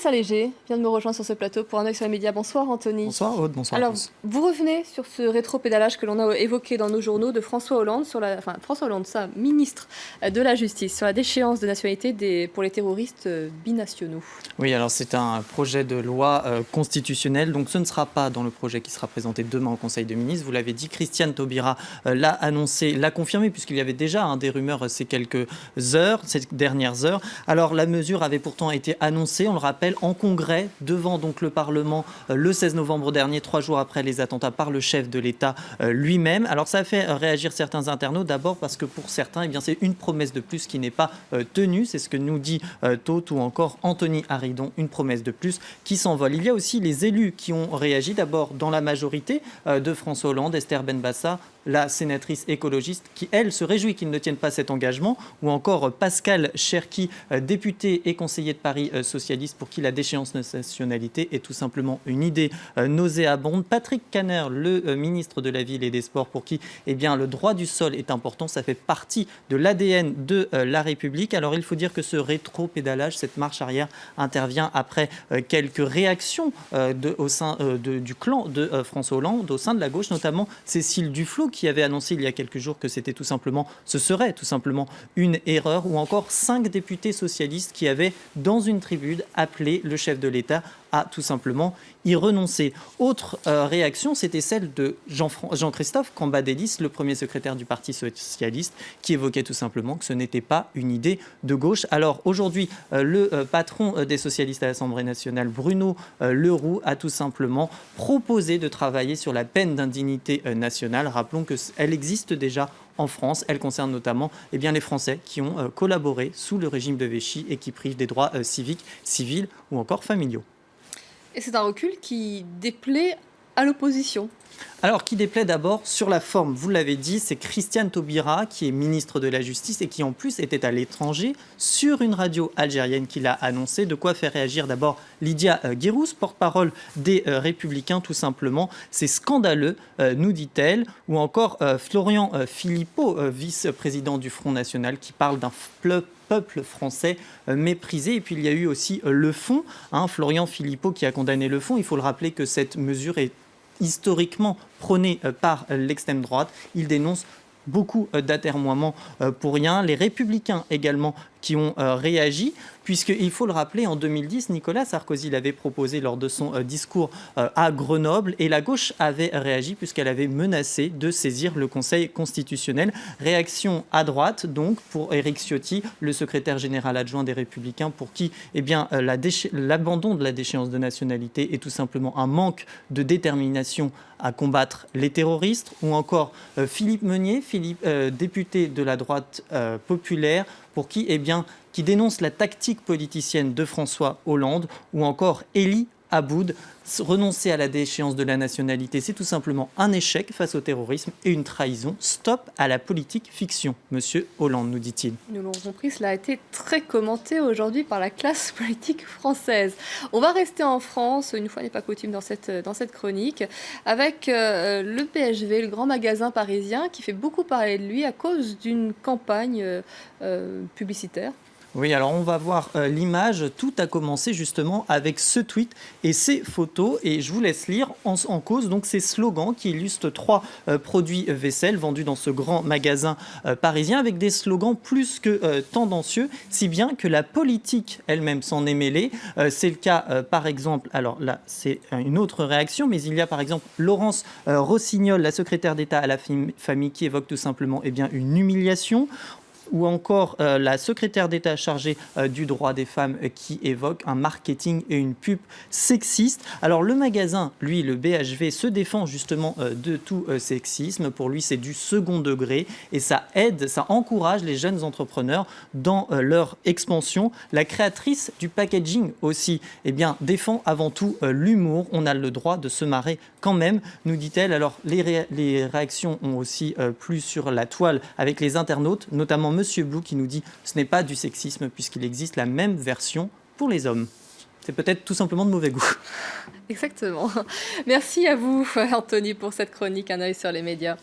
Saint-Léger vient de me rejoindre sur ce plateau pour un œil sur les médias. Bonsoir Anthony. Bonsoir Aude, bonsoir Alors, à tous. vous revenez sur ce rétropédalage que l'on a évoqué dans nos journaux de François Hollande, ministre de la Justice, sur la déchéance de nationalité pour les terroristes binationaux. Oui, alors c'est un projet de loi constitutionnelle, donc ce ne sera pas dans le projet qui sera présenté demain au Conseil des ministres. Vous l'avez dit, Christiane Taubira l'a annoncé, l'a confirmé, puisqu'il y avait déjà des rumeurs ces dernières heures. Alors la mesure avait pourtant été annoncée, on le rappelle, en congrès, devant donc le Parlement le 16 novembre dernier, 3 jours après les attentats par le chef de l'État lui-même. Alors ça a fait réagir certains internautes, d'abord parce que pour certains, eh bien, c'est une promesse de plus qui n'est pas tenue. C'est ce que nous dit Tôte ou encore Anthony Haridon, une promesse de plus qui s'envole. Il y a aussi les élus qui ont réagi, d'abord dans la majorité de François Hollande, Esther Benbassa, la sénatrice écologiste, qui, elle, se réjouit qu'ils ne tiennent pas cet engagement, ou encore Pascal Cherki, député et conseiller de Paris socialiste, pour qui la déchéance de nationalité est tout simplement une idée nauséabonde. Patrick Kanner, le ministre de la Ville et des Sports, pour qui eh bien, le droit du sol est important, ça fait partie de l'ADN de la République. Alors il faut dire que ce rétro-pédalage, cette marche arrière, intervient après quelques réactions au sein du clan de François Hollande, au sein de la gauche, notamment Cécile Duflot, qui avait annoncé il y a quelques jours que ce serait tout simplement une erreur, ou encore 5 députés socialistes qui avaient, dans une tribune, appelé le chef de l'État à tout simplement y renoncer. Autre réaction, c'était celle de Jean-Christophe Cambadélis, le premier secrétaire du Parti socialiste, qui évoquait tout simplement que ce n'était pas une idée de gauche. Alors aujourd'hui, le patron des socialistes à l'Assemblée nationale, Bruno Le Roux, a tout simplement proposé de travailler sur la peine d'indignité nationale. Rappelons qu'elle existe déjà en France. Elle concerne notamment les Français qui ont collaboré sous le régime de Vichy et qui privent des droits civiques, civils ou encore familiaux. Et c'est un recul qui déplaît à l'opposition. Alors, qui déplaît d'abord sur la forme, vous l'avez dit, c'est Christiane Taubira qui est ministre de la Justice et qui en plus était à l'étranger sur une radio algérienne qui l'a annoncé. De quoi faire réagir d'abord Lydia Guérousse, porte-parole des Républicains, tout simplement. C'est scandaleux, nous dit-elle. Ou encore Florian Philippot, vice-président du Front National, qui parle d'un peuple français méprisé. Et puis il y a eu aussi le fond, Florian Philippot qui a condamné le fond. Il faut le rappeler que cette mesure est historiquement prônée par l'extrême droite. Il dénonce beaucoup d'atermoiements pour rien. Les Républicains également qui ont réagi, puisqu'il faut le rappeler, en 2010, Nicolas Sarkozy l'avait proposé lors de son discours à Grenoble, et la gauche avait réagi puisqu'elle avait menacé de saisir le Conseil constitutionnel. Réaction à droite, donc, pour Éric Ciotti, le secrétaire général adjoint des Républicains, pour qui l'abandon de la déchéance de nationalité est tout simplement un manque de détermination à combattre les terroristes, ou encore Philippe Meunier, député de la droite populaire, pour qui dénonce la tactique politicienne de François Hollande, ou encore Elie Aboud. Renoncer à la déchéance de la nationalité, c'est tout simplement un échec face au terrorisme et une trahison. Stop à la politique fiction, monsieur Hollande, nous dit-il. Nous l'avons compris, cela a été très commenté aujourd'hui par la classe politique française. On va rester en France, une fois n'est pas coutume dans cette chronique, avec le PHV, le grand magasin parisien, qui fait beaucoup parler de lui à cause d'une campagne publicitaire. Oui, alors on va voir l'image. Tout a commencé justement avec ce tweet et ces photos. Et je vous laisse lire en cause donc ces slogans qui illustrent 3 produits vaisselle vendus dans ce grand magasin parisien, avec des slogans plus que tendancieux, si bien que la politique elle-même s'en est mêlée. C'est le cas par exemple, alors là c'est une autre réaction, mais il y a par exemple Laurence Rossignol, la secrétaire d'État à la famille, qui évoque tout simplement une humiliation. Ou encore la secrétaire d'État chargée du droit des femmes qui évoque un marketing et une pub sexiste. Alors le magasin, lui, le BHV, se défend justement de tout sexisme. Pour lui, c'est du second degré et ça encourage les jeunes entrepreneurs dans leur expansion. La créatrice du packaging aussi défend avant tout l'humour. On a le droit de se marrer quand même, nous dit-elle. Alors les réactions ont aussi plu sur la toile avec les internautes, notamment Monsieur Blue qui nous dit « Ce n'est pas du sexisme puisqu'il existe la même version pour les hommes ». C'est peut-être tout simplement de mauvais goût. Exactement. Merci à vous, Anthony, pour cette chronique, un œil sur les médias.